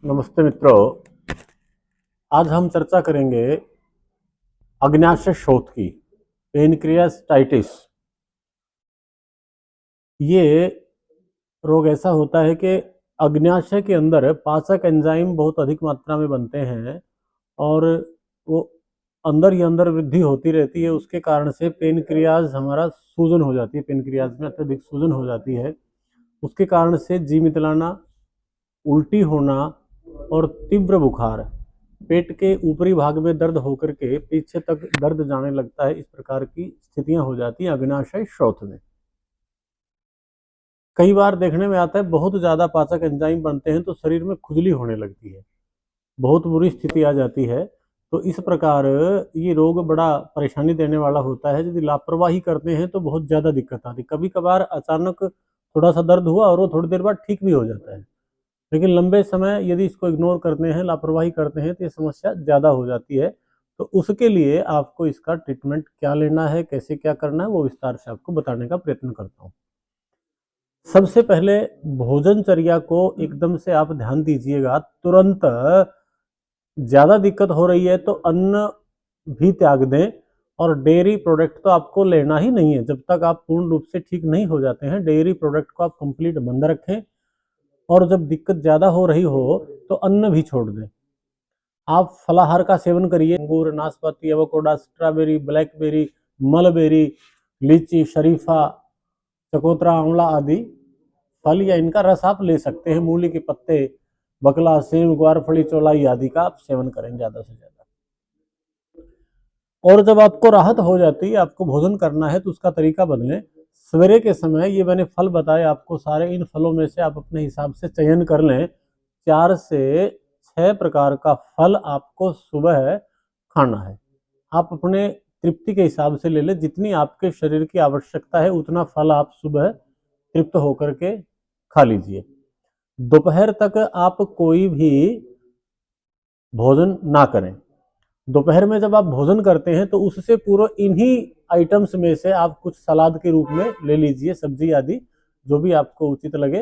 नमस्ते मित्रों। आज हम चर्चा करेंगे अग्न्याशय शोथ की, पेनक्रियाटाइटिस। ये रोग ऐसा होता है कि अग्न्याशय के अंदर पाचक एंजाइम बहुत अधिक मात्रा में बनते हैं और वो अंदर ही अंदर वृद्धि होती रहती है। उसके कारण से पेनक्रियाज हमारा सूजन हो जाती है, पेनक्रियाज में अत्यधिक सूजन हो जाती है। उसके कारण से जी मितलाना, उल्टी होना और तीव्र बुखार, पेट के ऊपरी भाग में दर्द होकर के पीछे तक दर्द जाने लगता है। इस प्रकार की स्थितियां हो जाती हैं अग्न्याशय शौथ में। कई बार देखने में आता है बहुत ज्यादा पाचक एंजाइम बनते हैं तो शरीर में खुजली होने लगती है, बहुत बुरी स्थिति आ जाती है। तो इस प्रकार ये रोग बड़ा परेशानी देने वाला होता है। यदि लापरवाही करते हैं तो बहुत ज्यादा दिक्कत आती है। कभी कभार अचानक थोड़ा सा दर्द हुआ और वो थोड़ी देर बाद ठीक भी हो जाता है, लेकिन लंबे समय यदि इसको इग्नोर करते हैं, लापरवाही करते हैं, तो ये समस्या ज़्यादा हो जाती है। तो उसके लिए आपको इसका ट्रीटमेंट क्या लेना है, कैसे क्या करना है, वो विस्तार से आपको बताने का प्रयत्न करता हूँ। सबसे पहले भोजनचर्या को एकदम से आप ध्यान दीजिएगा। तुरंत ज़्यादा दिक्कत हो रही है तो अन्न भी त्याग दें और डेयरी प्रोडक्ट तो आपको लेना ही नहीं है। जब तक आप पूर्ण रूप से ठीक नहीं हो जाते हैं, डेयरी प्रोडक्ट को आप कंप्लीट बंद रखें। और जब दिक्कत ज़्यादा हो रही हो तो अन्न भी छोड़ दें। आप फलाहार का सेवन करिए। अंगूर, नाशपाती, एवोकाडो, स्ट्रॉबेरी, ब्लैकबेरी, मलबेरी, लीची, शरीफा, चकोतरा, आंवला आदि फल या इनका रस आप ले सकते हैं। मूली के पत्ते, बकला, सेम, ग्वारफली, चौलाई आदि का आप सेवन करें ज़्यादा से ज़्यादा। और जब आपको राहत हो जाती है, आपको भोजन करना है, तो उसका तरीका बदलें। सवेरे के समय ये मैंने फल बताए आपको, सारे इन फलों में से आप अपने हिसाब से चयन कर लें। 4 से 6 प्रकार का फल आपको सुबह खाना है। आप अपने तृप्ति के हिसाब से ले लें, जितनी आपके शरीर की आवश्यकता है उतना फल आप सुबह तृप्त होकर के खा लीजिए। दोपहर तक आप कोई भी भोजन ना करें। दोपहर में जब आप भोजन करते हैं तो उससे पूर्व इन्हीं आइटम्स में से आप कुछ सलाद के रूप में ले लीजिए, सब्जी आदि जो भी आपको उचित लगे,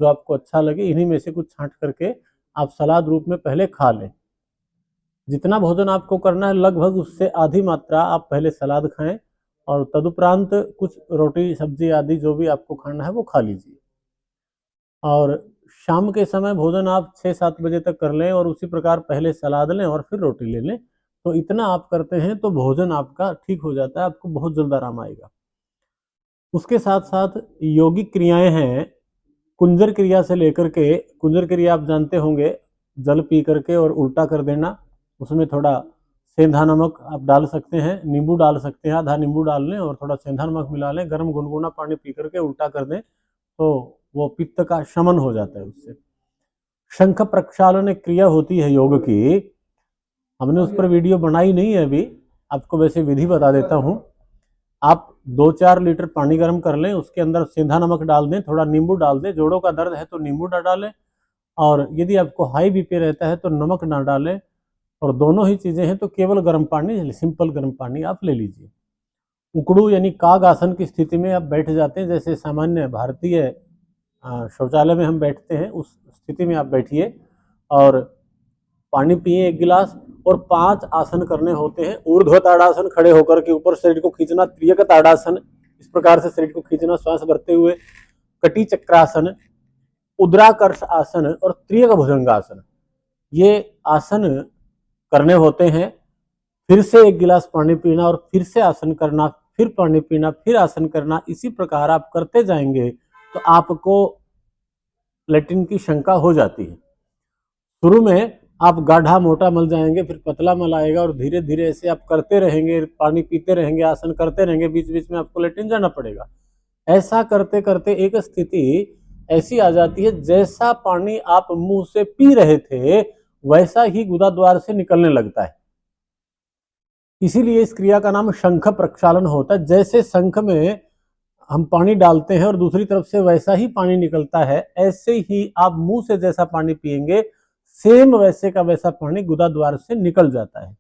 जो आपको अच्छा लगे, इन्हीं में से कुछ छांट करके आप सलाद रूप में पहले खा लें। जितना भोजन आपको करना है लगभग उससे आधी मात्रा आप पहले सलाद खाएं और तदुपरांत कुछ रोटी सब्जी आदि जो भी आपको खाना है वो खा लीजिए। और शाम के समय भोजन आप 6-7 बजे तक कर लें और उसी प्रकार पहले सलाद लें और फिर रोटी ले लें। तो इतना आप करते हैं तो भोजन आपका ठीक हो जाता है, आपको बहुत जल्द आराम आएगा। उसके साथ साथ योगिक क्रियाएं हैं। कुंजर क्रिया से लेकर के, कुंजर क्रिया आप जानते होंगे, जल पी करके और उल्टा कर देना, उसमें थोड़ा सेंधा नमक आप डाल सकते हैं, नींबू डाल सकते हैं, आधा नींबू डाल लें और थोड़ा सेंधा नमक मिला लें, गर्म गुनगुना पानी पी करके उल्टा कर दें तो वो पित्त का शमन हो जाता है उससे। शंख प्रक्षालन एक क्रिया होती है योग की, हमने उस पर वीडियो बनाई नहीं है अभी, आपको वैसे विधि बता देता हूँ। आप 2-4 लीटर पानी गर्म कर लें, उसके अंदर सेंधा नमक डाल दें, थोड़ा नींबू डाल दें। जोड़ों का दर्द है तो नींबू ना डालें, और यदि आपको हाई बीपी रहता है तो नमक ना डालें, और दोनों ही चीज़ें हैं तो केवल गर्म पानी, सिंपल गर्म पानी आप ले लीजिए। उकड़ू यानी काग आसन की स्थिति में आप बैठ जाते हैं, जैसे सामान्य भारतीय शौचालय में हम बैठते हैं उस स्थिति में आप बैठिए और पानी पिए 1 गिलास। और 5 आसन करने होते हैं। ऊर्ध्व ताड़ासन, खड़े होकर के ऊपर शरीर को खींचना। त्रियक ताड़ासन, इस प्रकार से शरीर को खींचना श्वास भरते हुए। कटी चक्रासन, उद्राकर्ष आसन और त्रियक भुजंगासन, ये आसन करने होते हैं। फिर से 1 गिलास पानी पीना और फिर से आसन करना, फिर पानी पीना, फिर आसन करना। इसी प्रकार आप करते जाएंगे तो आपको लेटिन की शंका हो जाती है। शुरू में आप गाढ़ा मोटा मल जाएंगे, फिर पतला मल आएगा और धीरे धीरे ऐसे आप करते रहेंगे, पानी पीते रहेंगे, आसन करते रहेंगे, बीच बीच में आपको लेटिन जाना पड़ेगा। ऐसा करते करते एक स्थिति ऐसी आ जाती है, जैसा पानी आप मुंह से पी रहे थे वैसा ही गुदा द्वार से निकलने लगता है। इसीलिए इस क्रिया का नाम शंख प्रक्षालन होता है। जैसे शंख में हम पानी डालते हैं और दूसरी तरफ से वैसा ही पानी निकलता है, ऐसे ही आप मुंह से जैसा पानी पिएंगे सेम वैसे का वैसा पानी गुदा द्वार से निकल जाता है।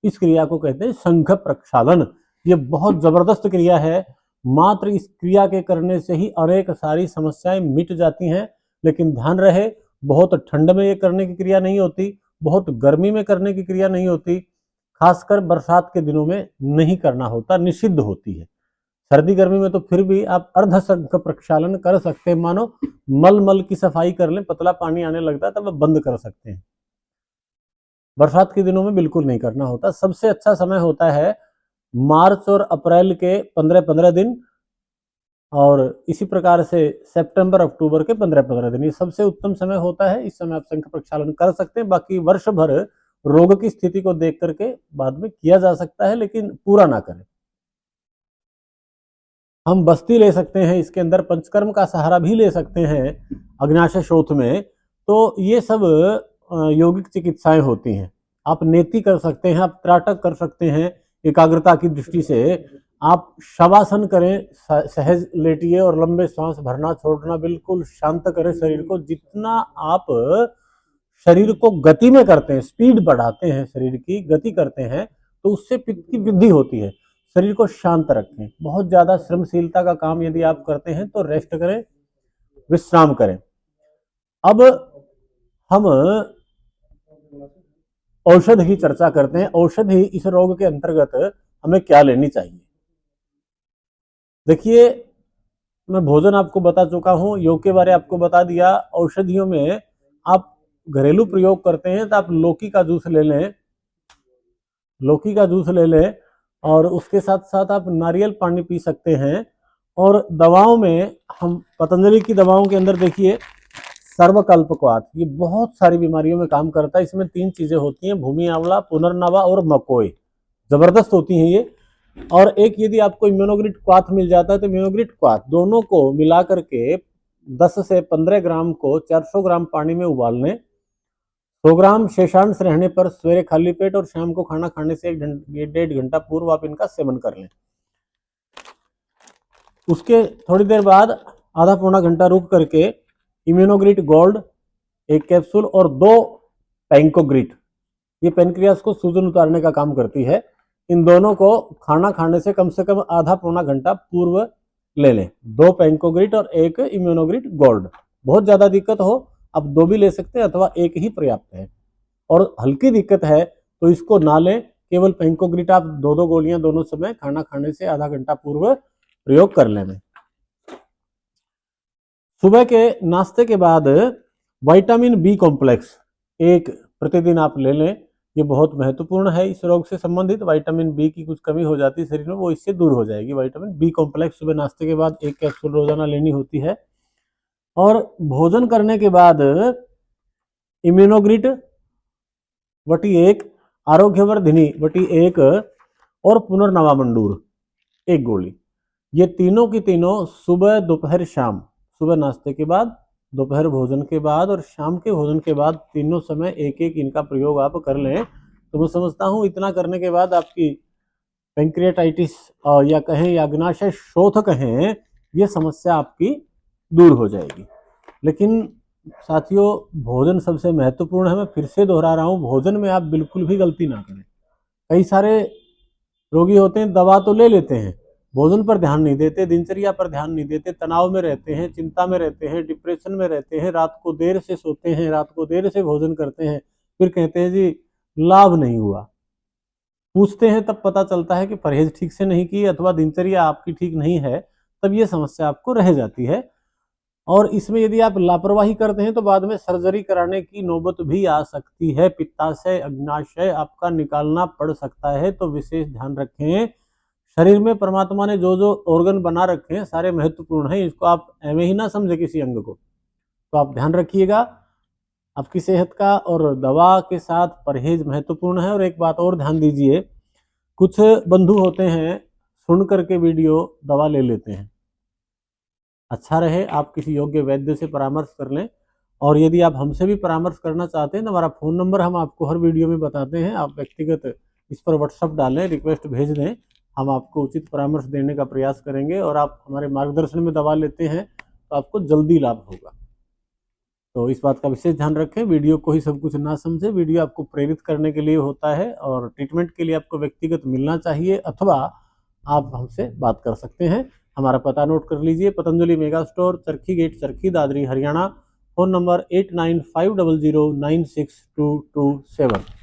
इस क्रिया को कहते हैं शंख प्रक्षालन। ये बहुत जबरदस्त क्रिया है। मात्र इस क्रिया के करने से ही अनेक सारी समस्याएं मिट जाती हैं। लेकिन ध्यान रहे, बहुत ठंड में ये करने की क्रिया नहीं होती, बहुत गर्मी में करने की क्रिया नहीं होती, खासकर बरसात के दिनों में नहीं करना होता, निषिद्ध होती है। सर्दी गर्मी में तो फिर भी आप अर्धशंख प्रक्षालन कर सकते हैं, मानो मल की सफाई कर लें, पतला पानी आने लगता है तब आप बंद कर सकते हैं। बरसात के दिनों में बिल्कुल नहीं करना होता। सबसे अच्छा समय होता है मार्च और अप्रैल के 15-15 दिन, और इसी प्रकार से सितंबर अक्टूबर के 15-15 दिन, ये सबसे उत्तम समय होता है। इस समय आप शंख प्रक्षालन कर सकते हैं। बाकी वर्ष भर रोग की स्थिति को देख करके बाद में किया जा सकता है, लेकिन पूरा ना करें। हम बस्ती ले सकते हैं, इसके अंदर पंचकर्म का सहारा भी ले सकते हैं अग्नाशय शोथ में। तो ये सब यौगिक चिकित्साएं होती हैं। आप नेति कर सकते हैं, आप त्राटक कर सकते हैं एकाग्रता की दृष्टि से। आप शवासन करें, सहज लेटिए और लंबे सांस भरना छोड़ना, बिल्कुल शांत करें शरीर को। जितना आप शरीर को गति में करते हैं, स्पीड बढ़ाते हैं, शरीर की गति करते हैं, तो उससे पित्त की वृद्धि होती है। शरीर को शांत रखें। बहुत ज्यादा श्रमशीलता का काम यदि आप करते हैं तो रेस्ट करें, विश्राम करें। अब हम औषध की चर्चा करते हैं। औषधि इस रोग के अंतर्गत हमें क्या लेनी चाहिए? देखिए, मैं भोजन आपको बता चुका हूं, योग के बारे आपको बता दिया। औषधियों में आप घरेलू प्रयोग करते हैं तो आप लौकी का जूस ले लें, लौकी का जूस ले लें, और उसके साथ साथ आप नारियल पानी पी सकते हैं। और दवाओं में हम पतंजलि की दवाओं के अंदर देखिए, सर्वकल्पक्वाथ, ये बहुत सारी बीमारियों में काम करता है। इसमें 3 चीजें होती हैं, भूमि आंवला, पुनर्नवा और मकोई, जबरदस्त होती हैं ये। और एक यदि आपको इम्यूनोग्रिड क्वाथ मिल जाता है तो इम्यूनोग्रिड क्वाथ, दोनों को मिला करके 10 से 15 ग्राम को 400 ग्राम पानी में उबाल लें। 100 ग्राम शेषांश रहने पर सवेरे खाली पेट और शाम को खाना खाने से 1-1.5 घंटा पूर्व आप इनका सेवन कर लें। उसके थोड़ी देर बाद आधा पौना घंटा रुक करके इम्यूनोग्रिड गोल्ड 1 कैप्सूल और 2 पैंकोग्रिड, ये पेनक्रियास को सूजन उतारने का काम करती है, इन दोनों को खाना खाने से कम आधा पौना घंटा पूर्व ले लें। 2 पैंकोग्रिड और 1 इम्यूनोग्रिड गोल्ड। बहुत ज्यादा दिक्कत हो आप 2 भी ले सकते हैं अथवा 1 ही पर्याप्त है। और हल्की दिक्कत है तो इसको ना लें, केवल पैंकोग्रिड आप 2-2 गोलियां दोनों समय खाना खाने से आधा घंटा पूर्व प्रयोग कर लें। सुबह के नाश्ते के बाद विटामिन बी कॉम्प्लेक्स 1 प्रतिदिन आप ले लें। ये बहुत महत्वपूर्ण है। इस रोग से संबंधित विटामिन बी की कुछ कमी हो जाती है शरीर में, वो इससे दूर हो जाएगी। विटामिन बी कॉम्प्लेक्स सुबह नाश्ते के बाद 1 कैप्सूल रोजाना लेनी होती है। और भोजन करने के बाद इम्यूनोग्रिड वटी 1, आरोग्यवर्धिनी वटी 1 और पुनर्नवा मंडूर 1 गोली, ये तीनों की तीनों सुबह दोपहर शाम, सुबह नाश्ते के बाद, दोपहर भोजन के बाद और शाम के भोजन के बाद, तीनों समय 1-1 इनका प्रयोग आप कर लें। तो मैं समझता हूँ इतना करने के बाद आपकी पेंक्रियाटाइटिस या कहें या अग्नाशय शोथ कहें, ये समस्या आपकी दूर हो जाएगी। लेकिन साथियों, भोजन सबसे महत्वपूर्ण है। मैं फिर से दोहरा रहा हूँ, भोजन में आप बिल्कुल भी गलती ना करें। कई सारे रोगी होते हैं, दवा तो ले लेते हैं, भोजन पर ध्यान नहीं देते, दिनचर्या पर ध्यान नहीं देते, तनाव में रहते हैं, चिंता में रहते हैं, डिप्रेशन में रहते हैं, रात को देर से सोते हैं, रात को देर से भोजन करते हैं, फिर कहते हैं जी लाभ नहीं हुआ। पूछते हैं तब पता चलता है कि परहेज ठीक से नहीं की अथवा दिनचर्या आपकी ठीक नहीं है, तब ये समस्या आपको रह जाती है। और इसमें यदि आप लापरवाही करते हैं तो बाद में सर्जरी कराने की नौबत भी आ सकती है। पित्ताशय, अग्नाशय आपका निकालना पड़ सकता है। तो विशेष ध्यान रखें। शरीर में परमात्मा ने जो जो ऑर्गन बना रखे हैं सारे महत्वपूर्ण हैं, इसको आप एवं ही ना समझे किसी अंग को। तो आप ध्यान रखिएगा आपकी सेहत का, और दवा के साथ परहेज महत्वपूर्ण है। और एक बात और ध्यान दीजिए, कुछ बंधु होते हैं सुन करके वीडियो दवा ले लेते हैं। अच्छा रहे आप किसी योग्य वैद्य से परामर्श कर लें। और यदि आप हमसे भी परामर्श करना चाहते हैं तो हमारा फ़ोन नंबर हम आपको हर वीडियो में बताते हैं। आप व्यक्तिगत इस पर व्हाट्सअप डालें, रिक्वेस्ट भेज दें, हम आपको उचित परामर्श देने का प्रयास करेंगे। और आप हमारे मार्गदर्शन में दवा लेते हैं तो आपको जल्दी लाभ होगा। तो इस बात का विशेष ध्यान रखें। वीडियो को ही सब कुछ ना समझे। वीडियो आपको प्रेरित करने के लिए होता है, और ट्रीटमेंट के लिए आपको व्यक्तिगत मिलना चाहिए, अथवा आप हमसे बात कर सकते हैं। हमारा पता नोट कर लीजिए, Patanjali mega store, Charkhi gate, Charkhi, Dadri, Haryana. Phone number 8950096227।